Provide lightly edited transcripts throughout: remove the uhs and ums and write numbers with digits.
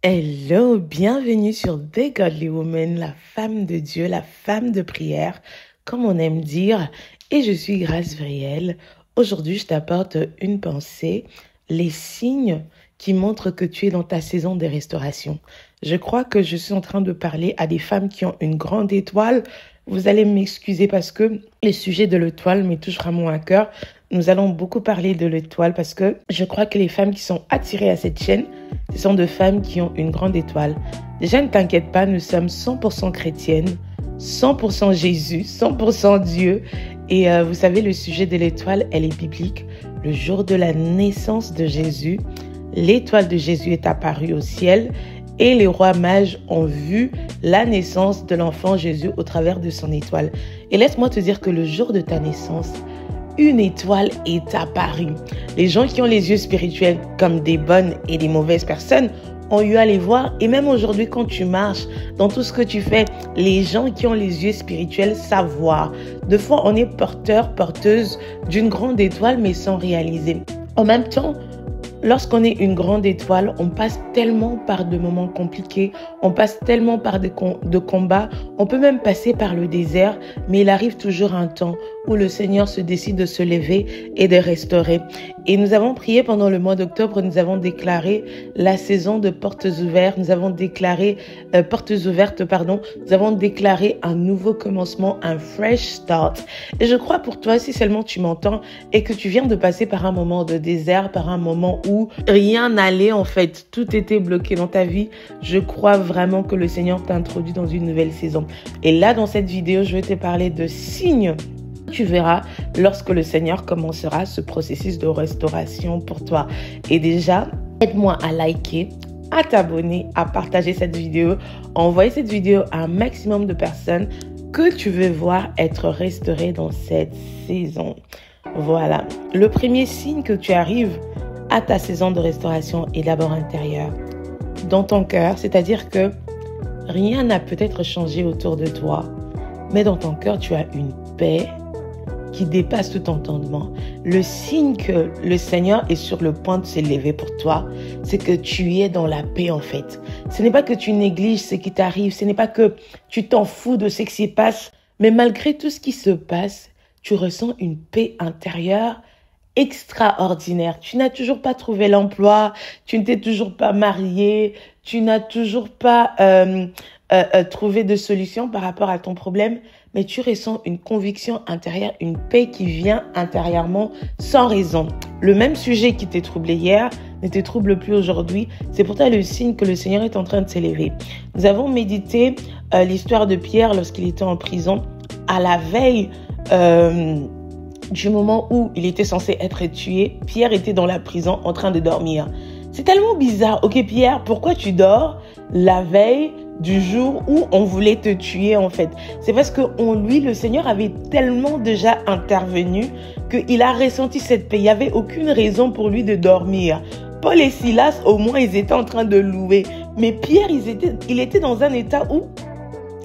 Hello, bienvenue sur The Godly Woman, la femme de Dieu, la femme de prière, comme on aime dire. Et je suis Grace Vriel. Aujourd'hui, je t'apporte une pensée, les signes qui montrent que tu es dans ta saison de restauration. Je crois que je suis en train de parler à des femmes qui ont une grande étoile. Vous allez m'excuser parce que le sujet de l'étoile me touche vraiment à cœur. Nous allons beaucoup parler de l'étoile parce que je crois que les femmes qui sont attirées à cette chaîne, ce sont des femmes qui ont une grande étoile. Déjà, ne t'inquiète pas, nous sommes 100% chrétiennes, 100% Jésus, 100% Dieu. Et vous savez, le sujet de l'étoile, elle est biblique. Le jour de la naissance de Jésus, l'étoile de Jésus est apparue au ciel et les rois mages ont vu la naissance de l'enfant Jésus au travers de son étoile. Et laisse-moi te dire que le jour de ta naissance, une étoile est apparue. Les gens qui ont les yeux spirituels, comme des bonnes et des mauvaises personnes, ont eu à les voir. Et même aujourd'hui, quand tu marches, dans tout ce que tu fais, les gens qui ont les yeux spirituels savent voir. Des fois, on est porteur, porteuse d'une grande étoile, mais sans réaliser. En même temps, lorsqu'on est une grande étoile, on passe tellement par de moments compliqués, on passe tellement par de combats, on peut même passer par le désert, mais il arrive toujours un temps où le Seigneur se décide de se lever et de restaurer. Et nous avons prié pendant le mois d'octobre, nous avons déclaré la saison de portes ouvertes, nous avons déclaré nous avons déclaré un nouveau commencement, un fresh start. Et je crois pour toi, si seulement tu m'entends et que tu viens de passer par un moment de désert, par un moment où rien n'allait en fait, tout était bloqué dans ta vie, je crois vraiment que le Seigneur t'a introduit dans une nouvelle saison. Et là, dans cette vidéo, je vais te parler de signes. Tu verras lorsque le Seigneur commencera ce processus de restauration pour toi. Et déjà, aide-moi à liker, à t'abonner, à partager cette vidéo, envoyer cette vidéo à un maximum de personnes que tu veux voir être restaurées dans cette saison. Voilà. Le premier signe que tu arrives à ta saison de restauration est d'abord intérieur. Dans ton cœur, c'est-à-dire que rien n'a peut-être changé autour de toi, mais dans ton cœur, tu as une paix qui dépasse tout entendement. Le signe que le Seigneur est sur le point de s'élever pour toi, c'est que tu es dans la paix en fait. Ce n'est pas que tu négliges ce qui t'arrive, ce n'est pas que tu t'en fous de ce qui se passe, mais malgré tout ce qui se passe, tu ressens une paix intérieure extraordinaire. Tu n'as toujours pas trouvé l'emploi, tu ne t'es toujours pas marié, tu n'as toujours pas trouvé de solution par rapport à ton problème, mais tu ressens une conviction intérieure, une paix qui vient intérieurement sans raison. Le même sujet qui t'est troublé hier ne te trouble plus aujourd'hui. C'est pour toi le signe que le Seigneur est en train de s'élever. Nous avons médité l'histoire de Pierre lorsqu'il était en prison à la veille du moment où il était censé être tué. Pierre était dans la prison en train de dormir. C'est tellement bizarre. Ok Pierre, pourquoi tu dors la veille du jour où on voulait te tuer en fait? C'est parce que le Seigneur avait tellement déjà intervenu qu'il a ressenti cette paix. Il n'y avait aucune raison pour lui de dormir. Paul et Silas, au moins, ils étaient en train de louer. Mais Pierre, il était dans un état où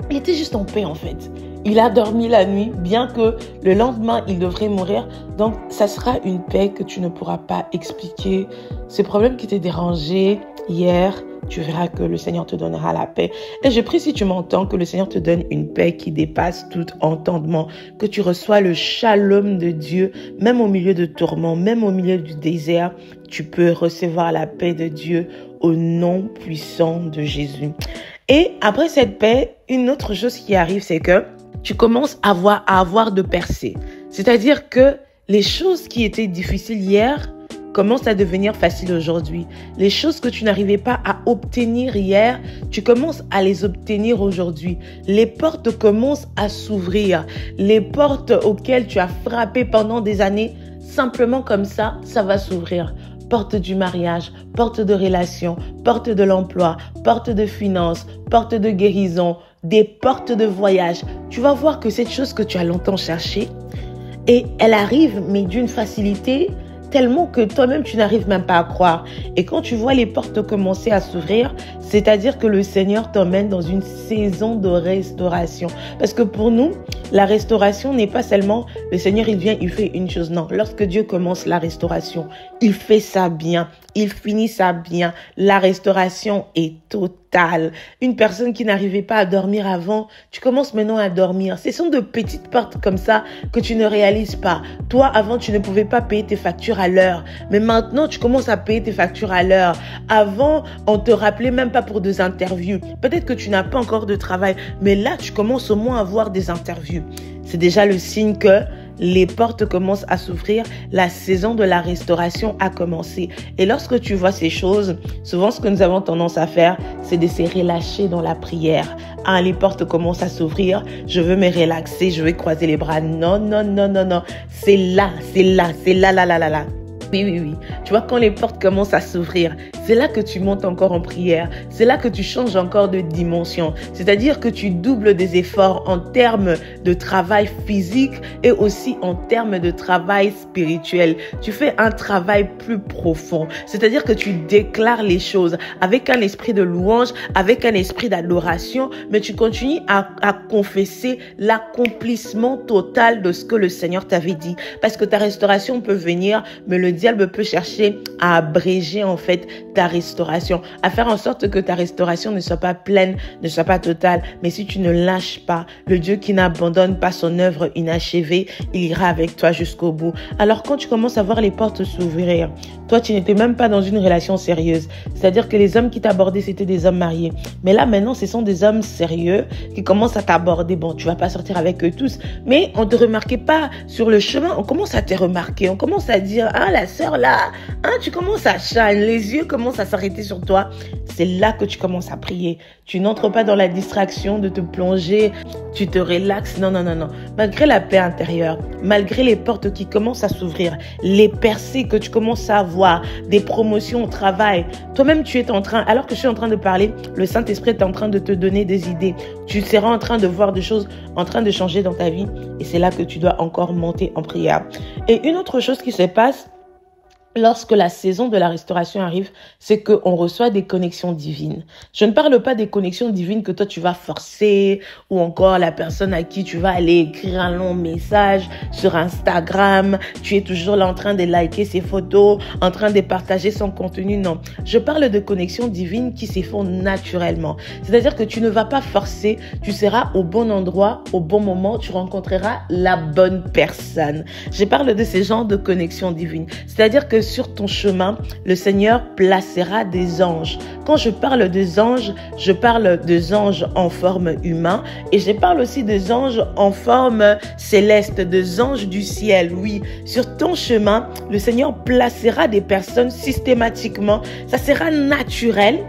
il était juste en paix en fait. Il a dormi la nuit, bien que le lendemain, il devrait mourir. Donc, ça sera une paix que tu ne pourras pas expliquer. Ces problèmes qui t'ont dérangé hier, tu verras que le Seigneur te donnera la paix. Et je prie, si tu m'entends, que le Seigneur te donne une paix qui dépasse tout entendement, que tu reçois le shalom de Dieu, même au milieu de tourments, même au milieu du désert, tu peux recevoir la paix de Dieu au nom puissant de Jésus. Et après cette paix, une autre chose qui arrive, c'est que tu commences à avoir de percées. C'est-à-dire que les choses qui étaient difficiles hier commencent à devenir faciles aujourd'hui. Les choses que tu n'arrivais pas à obtenir hier, tu commences à les obtenir aujourd'hui. Les portes commencent à s'ouvrir. Les portes auxquelles tu as frappé pendant des années, simplement comme ça va s'ouvrir. Porte du mariage, porte de relation, porte de l'emploi, porte de finances, porte de guérison, des portes de voyage. Tu vas voir que cette chose que tu as longtemps cherchée, et elle arrive, mais d'une facilité tellement que toi-même, tu n'arrives même pas à croire. Et quand tu vois les portes commencer à s'ouvrir, c'est-à-dire que le Seigneur t'emmène dans une saison de restauration. Parce que pour nous, la restauration n'est pas seulement le Seigneur, il vient, il fait une chose. Non, lorsque Dieu commence la restauration, il fait ça bien. Ils finissent à bien. La restauration est totale. Une personne qui n'arrivait pas à dormir avant, tu commences maintenant à dormir. Ce sont de petites portes comme ça que tu ne réalises pas. Toi, avant, tu ne pouvais pas payer tes factures à l'heure. Mais maintenant, tu commences à payer tes factures à l'heure. Avant, on te rappelait même pas pour des interviews. Peut-être que tu n'as pas encore de travail, mais là, tu commences au moins à avoir des interviews. C'est déjà le signe que les portes commencent à s'ouvrir, la saison de la restauration a commencé. Et lorsque tu vois ces choses, souvent ce que nous avons tendance à faire, c'est de se relâcher dans la prière. Ah, les portes commencent à s'ouvrir, je veux me relaxer, je veux croiser les bras. Non, non, non, non, non. C'est là. Oui. Tu vois, quand les portes commencent à s'ouvrir, c'est là que tu montes encore en prière. C'est là que tu changes encore de dimension. C'est-à-dire que tu doubles des efforts en termes de travail physique et aussi en termes de travail spirituel. Tu fais un travail plus profond. C'est-à-dire que tu déclares les choses avec un esprit de louange, avec un esprit d'adoration, mais tu continues à confesser l'accomplissement total de ce que le Seigneur t'avait dit. Parce que ta restauration peut venir, mais le diable peut chercher à abréger en fait ta restauration, à faire en sorte que ta restauration ne soit pas pleine, ne soit pas totale. Mais si tu ne lâches pas, le Dieu qui n'abandonne pas son œuvre inachevée, il ira avec toi jusqu'au bout. Alors quand tu commences à voir les portes s'ouvrir, toi tu n'étais même pas dans une relation sérieuse. C'est-à-dire que les hommes qui t'abordaient, c'était des hommes mariés. Mais là maintenant, ce sont des hommes sérieux qui commencent à t'aborder. Bon, tu vas pas sortir avec eux tous, mais on te remarquait pas sur le chemin. On commence à te remarquer. On commence à dire, ah, la sœur là, hein, tu commences à shine, les yeux commencent à s'arrêter sur toi. C'est là que tu commences à prier. Tu n'entres pas dans la distraction de te plonger, tu te relaxes. Non. Malgré la paix intérieure, malgré les portes qui commencent à s'ouvrir, les percées que tu commences à avoir, des promotions au travail, toi-même tu es en train, alors que je suis en train de parler, le Saint-Esprit est en train de te donner des idées. Tu seras en train de voir des choses en train de changer dans ta vie et c'est là que tu dois encore monter en prière. Et une autre chose qui se passe, lorsque la saison de la restauration arrive, c'est qu'on reçoit des connexions divines. Je ne parle pas des connexions divines que toi tu vas forcer ou encore la personne à qui tu vas aller écrire un long message sur Instagram. Tu es toujours là en train de liker ses photos, en train de partager son contenu. Non, je parle de connexions divines qui se font naturellement. C'est-à-dire que tu ne vas pas forcer, tu seras au bon endroit, au bon moment, tu rencontreras la bonne personne. Je parle de ces genres de connexions divines. C'est-à-dire que sur ton chemin, le Seigneur placera des anges. Quand je parle des anges, je parle des anges en forme humaine et je parle aussi des anges en forme céleste, des anges du ciel. Oui, sur ton chemin, le Seigneur placera des personnes systématiquement. Ça sera naturel.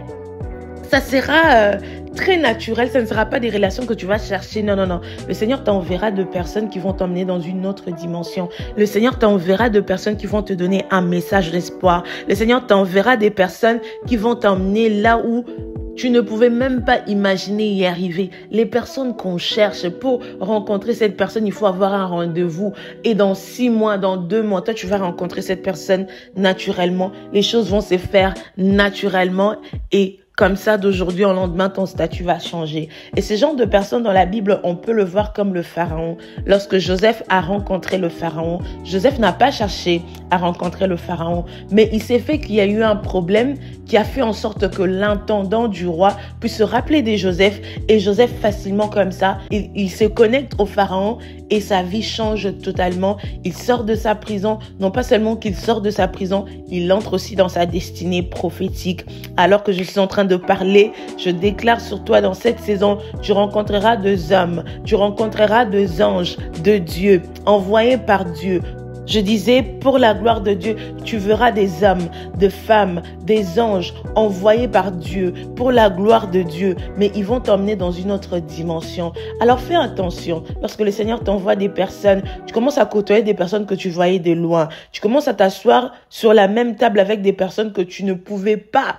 Ça sera très naturel, ça ne sera pas des relations que tu vas chercher. Non. Le Seigneur t'enverra de personnes qui vont t'emmener dans une autre dimension. Le Seigneur t'enverra de personnes qui vont te donner un message d'espoir. Le Seigneur t'enverra des personnes qui vont t'emmener là où tu ne pouvais même pas imaginer y arriver. Les personnes qu'on cherche, pour rencontrer cette personne, il faut avoir un rendez-vous. Et dans 6 mois, dans 2 mois, toi, tu vas rencontrer cette personne naturellement. Les choses vont se faire naturellement et comme ça, d'aujourd'hui au lendemain, ton statut va changer. Et ce genre de personnes dans la Bible, on peut le voir comme le Pharaon. Lorsque Joseph a rencontré le Pharaon, Joseph n'a pas cherché à rencontrer le Pharaon. Mais il s'est fait qu'il y a eu un problème qui a fait en sorte que l'intendant du roi puisse se rappeler de Joseph. Et Joseph, facilement comme ça, il se connecte au Pharaon et sa vie change totalement. Il sort de sa prison. Non pas seulement qu'il sort de sa prison, il entre aussi dans sa destinée prophétique. Alors que je suis en train de parler, je déclare sur toi dans cette saison, tu rencontreras des hommes, tu rencontreras des anges de Dieu, envoyés par Dieu. Je disais, pour la gloire de Dieu, tu verras des hommes, des femmes, des anges envoyés par Dieu, pour la gloire de Dieu, mais ils vont t'emmener dans une autre dimension. Alors fais attention, lorsque le Seigneur t'envoie des personnes, tu commences à côtoyer des personnes que tu voyais de loin. Tu commences à t'asseoir sur la même table avec des personnes que tu ne pouvais pas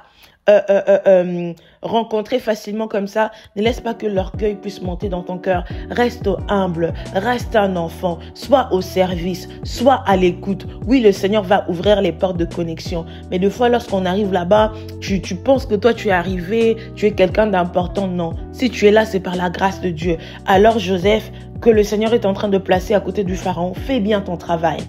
rencontrer facilement comme ça. Ne laisse pas que l'orgueil puisse monter dans ton cœur. Reste humble, reste un enfant, sois au service, sois à l'écoute. Oui, le Seigneur va ouvrir les portes de connexion, mais des fois lorsqu'on arrive là-bas, tu penses que toi tu es arrivé, tu es quelqu'un d'important. Non, si tu es là, c'est par la grâce de Dieu. Alors Joseph, que le Seigneur est en train de placer à côté du Pharaon, fais bien ton travail.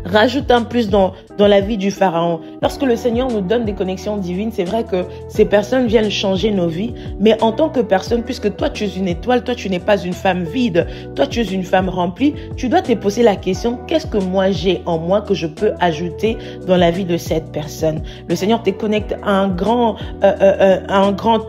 Rajoute un plus dans la vie du pharaon. Lorsque le Seigneur nous donne des connexions divines, c'est vrai que ces personnes viennent changer nos vies, mais en tant que personne, puisque toi tu es une étoile, toi tu n'es pas une femme vide, toi tu es une femme remplie, tu dois te poser la question, qu'est-ce que moi j'ai en moi que je peux ajouter dans la vie de cette personne? Le Seigneur te connecte à un grand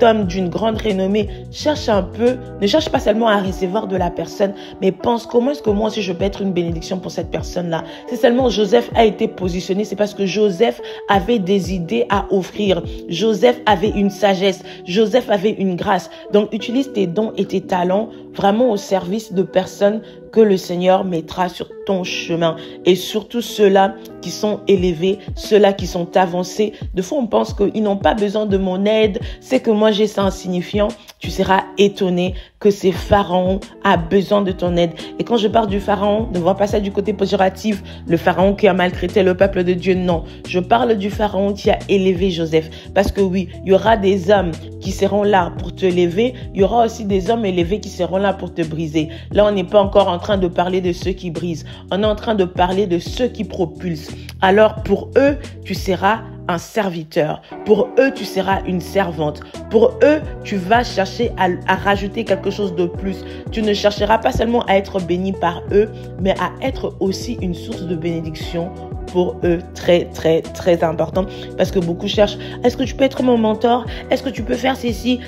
homme d'une grande renommée. Cherche un peu, ne cherche pas seulement à recevoir de la personne, mais pense comment est-ce que moi aussi je peux être une bénédiction pour cette personne-là. C'est seulement Joseph a été positionné, c'est parce que Joseph avait des idées à offrir. Joseph avait une sagesse. Joseph avait une grâce. Donc, utilise tes dons et tes talents vraiment au service de personnes que le Seigneur mettra sur ton chemin. Et surtout ceux-là qui sont élevés, ceux-là qui sont avancés. De fois, on pense qu'ils n'ont pas besoin de mon aide. C'est que moi, j'ai ça insignifiant. Tu seras étonné que ces pharaons a besoin de ton aide. Et quand je parle du pharaon, ne vois pas ça du côté péjoratif, le pharaon qui a maltraité le peuple de Dieu. Non, je parle du pharaon qui a élevé Joseph. Parce que oui, il y aura des hommes qui seront là pour te lever. Il y aura aussi des hommes élevés qui seront là pour te briser. Là, on n'est pas encore en train de parler de ceux qui brisent. On est en train de parler de ceux qui propulsent. Alors, pour eux, tu seras un serviteur. Pour eux, tu seras une servante. Pour eux, tu vas chercher à rajouter quelque chose de plus. Tu ne chercheras pas seulement à être béni par eux, mais à être aussi une source de bénédiction pour eux. Très, très, très important. Parce que beaucoup cherchent, est-ce que tu peux être mon mentor? Est-ce que tu peux faire ceci?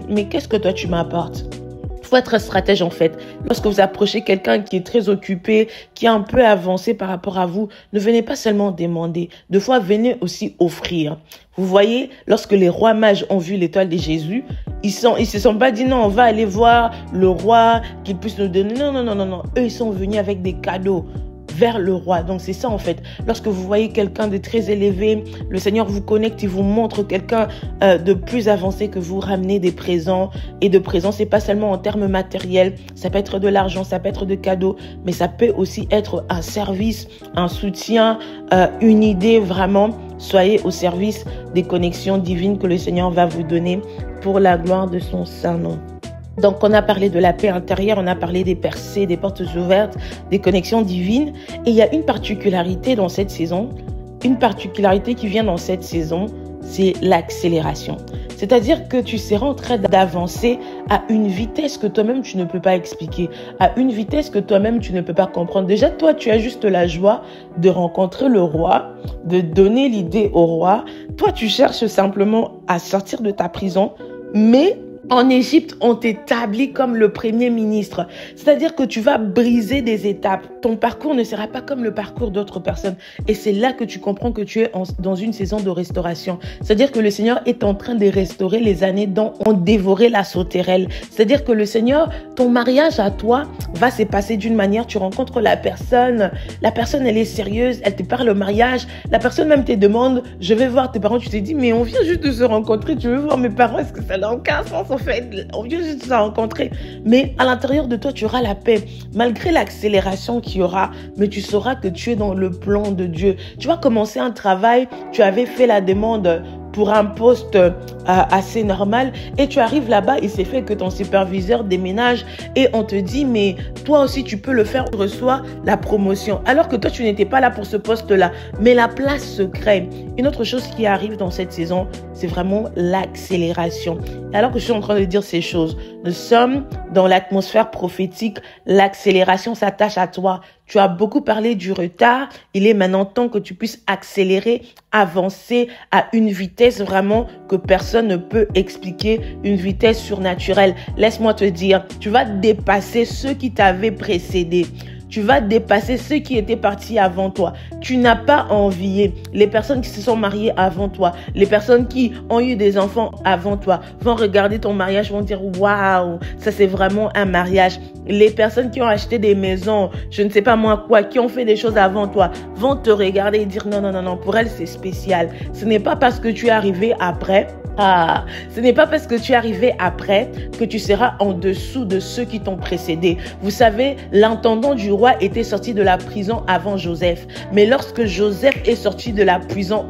Mais qu'est-ce que toi, tu m'apportes? Il faut être stratège en fait. Lorsque vous approchez quelqu'un qui est très occupé, qui est un peu avancé par rapport à vous, ne venez pas seulement demander. Deux fois, venez aussi offrir. Vous voyez, lorsque les rois mages ont vu l'étoile de Jésus, ils se sont pas dit non, on va aller voir le roi, qu'il puisse nous donner. Non, non, non, non, non. Eux, ils sont venus avec des cadeaux vers le roi. Donc c'est ça en fait. Lorsque vous voyez quelqu'un de très élevé, le Seigneur vous connecte, il vous montre quelqu'un de plus avancé que vous, ramenez des présents. Et de présents, c'est pas seulement en termes matériels, ça peut être de l'argent, ça peut être de cadeaux, mais ça peut aussi être un service, un soutien, une idée vraiment. Soyez au service des connexions divines que le Seigneur va vous donner pour la gloire de son saint nom. Donc, on a parlé de la paix intérieure, on a parlé des percées, des portes ouvertes, des connexions divines. Et il y a une particularité dans cette saison, une particularité qui vient dans cette saison, c'est l'accélération. C'est-à-dire que tu seras en train d'avancer à une vitesse que toi-même tu ne peux pas expliquer, à une vitesse que toi-même tu ne peux pas comprendre. Déjà, toi, tu as juste la joie de rencontrer le roi, de donner l'idée au roi. Toi, tu cherches simplement à sortir de ta prison, mais en Égypte, on t'établit comme le premier ministre. C'est-à-dire que tu vas briser des étapes. Ton parcours ne sera pas comme le parcours d'autres personnes. Et c'est là que tu comprends que tu es dans une saison de restauration. C'est-à-dire que le Seigneur est en train de restaurer les années dont on dévorait la sauterelle. C'est-à-dire que le Seigneur, ton mariage à toi va se passer d'une manière. Tu rencontres la personne, elle est sérieuse, elle te parle au mariage. La personne même te demande, je vais voir tes parents. Tu te dis, mais on vient juste de se rencontrer, tu veux voir mes parents, est-ce que ça n'a aucun sens? En fait, on vient juste de se rencontrer. Mais à l'intérieur de toi, tu auras la paix. Malgré l'accélération qu'il y aura, mais tu sauras que tu es dans le plan de Dieu. Tu vas commencer un travail, tu avais fait la demande pour un poste assez normal et tu arrives là-bas, il s'est fait que ton superviseur déménage et on te dit mais toi aussi tu peux le faire, tu reçois la promotion alors que toi tu n'étais pas là pour ce poste-là, mais la place se crée. Une autre chose qui arrive dans cette saison, c'est vraiment l'accélération. Et alors que je suis en train de dire ces choses, nous sommes dans l'atmosphère prophétique, l'accélération s'attache à toi. Tu as beaucoup parlé du retard, il est maintenant temps que tu puisses accélérer, avancer à une vitesse vraiment que personne ne peut expliquer, une vitesse surnaturelle. Laisse-moi te dire, tu vas dépasser ceux qui t'avaient précédé. Tu vas dépasser ceux qui étaient partis avant toi. Tu n'as pas à envier les personnes qui se sont mariées avant toi. Les personnes qui ont eu des enfants avant toi vont regarder ton mariage, vont dire « Waouh, ça c'est vraiment un mariage ». Les personnes qui ont acheté des maisons, je ne sais pas moi quoi, qui ont fait des choses avant toi, vont te regarder et dire « Non, non, non, non, pour elles c'est spécial ». Ce n'est pas parce que tu es arrivé après. Ce n'est pas parce que tu es arrivé après que tu seras en dessous de ceux qui t'ont précédé. Vous savez, l'intendant du roi était sorti de la prison avant Joseph. Mais lorsque Joseph est sorti de la prison,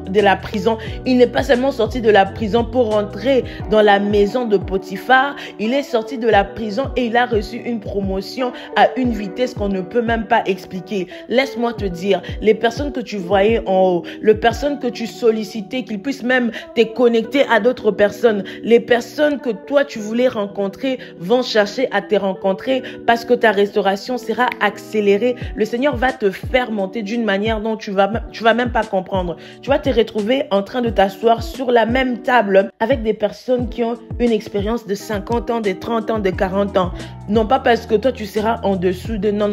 il n'est pas seulement sorti de la prison pour rentrer dans la maison de Potiphar, il est sorti de la prison et il a reçu une promotion à une vitesse qu'on ne peut même pas expliquer. Laisse-moi te dire, les personnes que tu voyais en haut, les personnes que tu sollicitais, qu'ils puissent même te connecter à d'autres personnes, les personnes que toi tu voulais rencontrer vont chercher à te rencontrer parce que ta restauration sera accélérée. Le Seigneur va te faire monter d'une manière dont tu vas même pas comprendre. Tu vas te retrouver en train de t'asseoir sur la même table avec des personnes qui ont une expérience de 50 ans, de 30 ans, de 40 ans. Non pas parce que toi tu seras en dessous de... Non.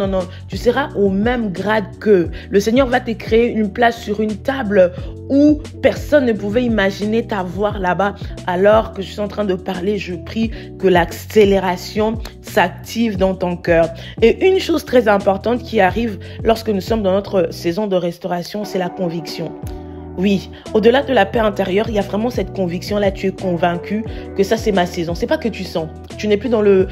Tu seras au même grade qu'eux. Le Seigneur va te créer une place sur une table où personne ne pouvait imaginer t'avoir là-bas. Alors que je suis en train de parler, je prie que l'accélération s'active dans ton cœur. Et une chose très importante qui arrive lorsque nous sommes dans notre saison de restauration, c'est la conviction. Oui, au-delà de la paix intérieure, il y a vraiment cette conviction-là. Tu es convaincu que ça, c'est ma saison. C'est pas que tu sens. Tu n'es plus dans le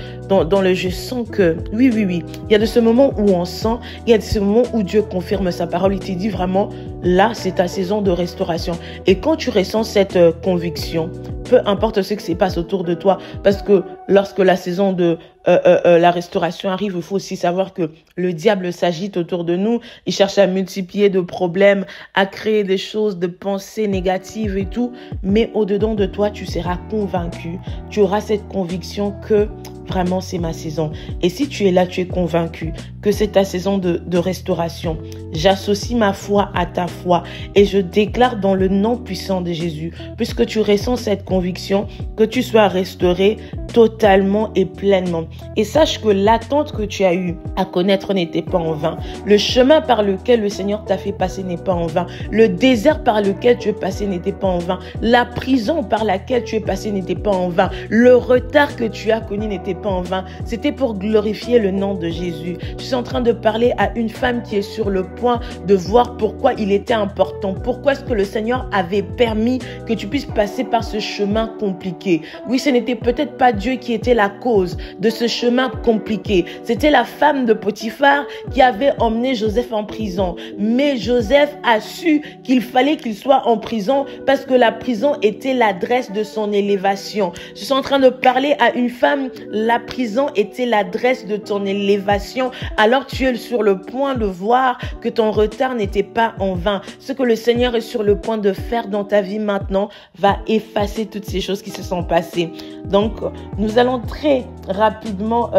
je sens que. Oui. Il y a de ce moment où on sent, il y a de ce moment où Dieu confirme sa parole. Il te dit vraiment, là, c'est ta saison de restauration. Et quand tu ressens cette conviction, peu importe ce qui se passe autour de toi, parce que lorsque la saison de la restauration arrive, il faut aussi savoir que le diable s'agite autour de nous. Il cherche à multiplier de problèmes, à créer des choses, de pensées négatives et tout. Mais au-dedans de toi, tu seras convaincu. Tu auras cette conviction que vraiment, c'est ma saison. Et si tu es là, tu es convaincu que c'est ta saison de restauration. J'associe ma foi à ta foi et je déclare dans le nom puissant de Jésus, puisque tu ressens cette conviction, que tu sois restauré totalement et pleinement. Et sache que l'attente que tu as eue à connaître n'était pas en vain. Le chemin par lequel le Seigneur t'a fait passer n'est pas en vain. Le désert par lequel tu es passé n'était pas en vain. La prison par laquelle tu es passé n'était pas en vain. Le retard que tu as connu n'était pas en vain. C'était pour glorifier le nom de Jésus. Je suis en train de parler à une femme qui est sur le point de voir pourquoi il était important. Pourquoi est-ce que le Seigneur avait permis que tu puisses passer par ce chemin compliqué. Oui, ce n'était peut-être pas Dieu qui était la cause de ce chemin compliqué. C'était la femme de Potiphar qui avait emmené Joseph en prison. Mais Joseph a su qu'il fallait qu'il soit en prison parce que la prison était l'adresse de son élévation. Je suis en train de parler à une femme, la prison était l'adresse de ton élévation. Alors tu es sur le point de voir que ton retard n'était pas en vain. Ce que le Seigneur est sur le point de faire dans ta vie maintenant va effacer toutes ces choses qui se sont passées. Donc, nous allons très rapidement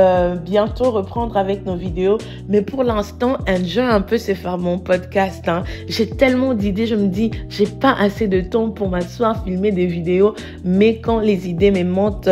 bientôt reprendre avec nos vidéos. Mais pour l'instant, enjoy un peu c'est faire mon podcast. J'ai tellement d'idées, je me dis, j'ai pas assez de temps pour m'asseoir, filmer des vidéos. Mais quand les idées me montent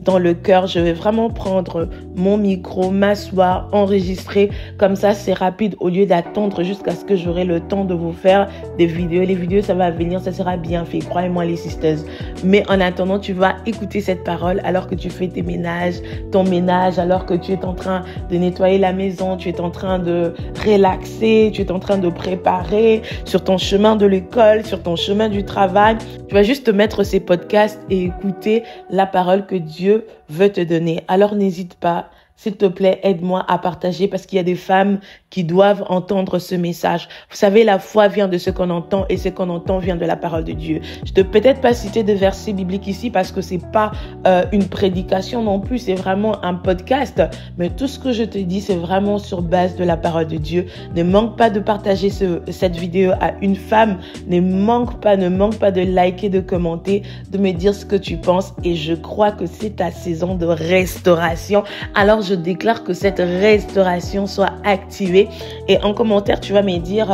dans le cœur, je vais vraiment prendre mon micro, m'asseoir, enregistrer. Comme ça, c'est rapide au lieu d'attendre jusqu'à ce que j'aurai le temps de vous faire des vidéos. Les vidéos, ça va venir, ça sera bien fait. Croyez-moi, les sisters. Mais en attendant, tu vas écouter cette parole alors que tu fais tes ménages, ton ménage, alors que tu es en train de nettoyer la maison, tu es en train de relaxer, tu es en train de préparer sur ton chemin de l'école, sur ton chemin du travail. Tu vas juste mettre ces podcasts et écouter la parole que Dieu veut te donner. Alors n'hésite pas, s'il te plaît, aide-moi à partager parce qu'il y a des femmes qui doivent entendre ce message. Vous savez, la foi vient de ce qu'on entend et ce qu'on entend vient de la parole de Dieu. Je ne peux peut-être pas citer de versets bibliques ici parce que c'est pas une prédication non plus, c'est vraiment un podcast. Mais tout ce que je te dis, c'est vraiment sur base de la parole de Dieu. Ne manque pas de partager cette vidéo à une femme. Ne manque pas de liker, de commenter, de me dire ce que tu penses. Et je crois que c'est ta saison de restauration. Alors, je déclare que cette restauration soit activée. Et en commentaire, tu vas me dire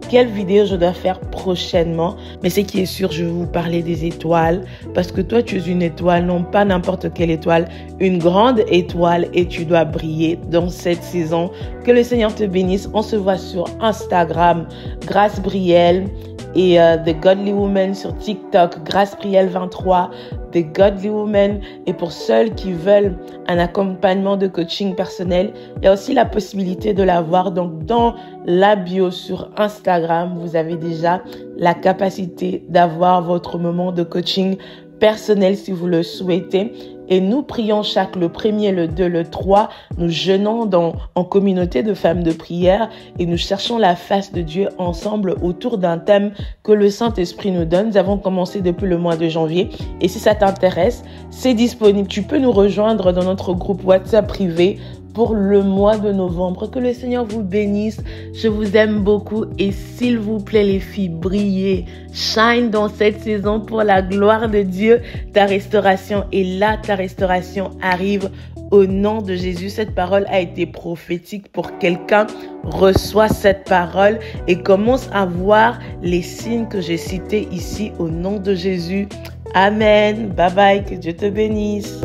quelle vidéo je dois faire prochainement. Mais ce qui est sûr, je vais vous parler des étoiles. Parce que toi, tu es une étoile, non pas n'importe quelle étoile. Une grande étoile et tu dois briller dans cette saison. Que le Seigneur te bénisse. On se voit sur Instagram, Grâce Brielle. Et The Godly Woman sur TikTok, Grâce Brielle 23, The Godly Woman. Et pour celles qui veulent un accompagnement de coaching personnel, il y a aussi la possibilité de l'avoir. Donc, dans la bio sur Instagram, vous avez déjà la capacité d'avoir votre moment de coaching personnel si vous le souhaitez. Et nous prions chaque le 1er, le 2, le 3. Nous jeûnons en communauté de femmes de prière et nous cherchons la face de Dieu ensemble autour d'un thème que le Saint-Esprit nous donne. Nous avons commencé depuis le mois de janvier. Et si ça t'intéresse, c'est disponible. Tu peux nous rejoindre dans notre groupe WhatsApp privé pour le mois de novembre. Que le Seigneur vous bénisse. Je vous aime beaucoup et s'il vous plaît les filles, brillez, shine dans cette saison pour la gloire de Dieu. Ta restauration est là, ta restauration arrive au nom de Jésus. Cette parole a été prophétique pour quelqu'un. Reçois cette parole et commence à voir les signes que j'ai cités ici au nom de Jésus. Amen. Bye bye. Que Dieu te bénisse.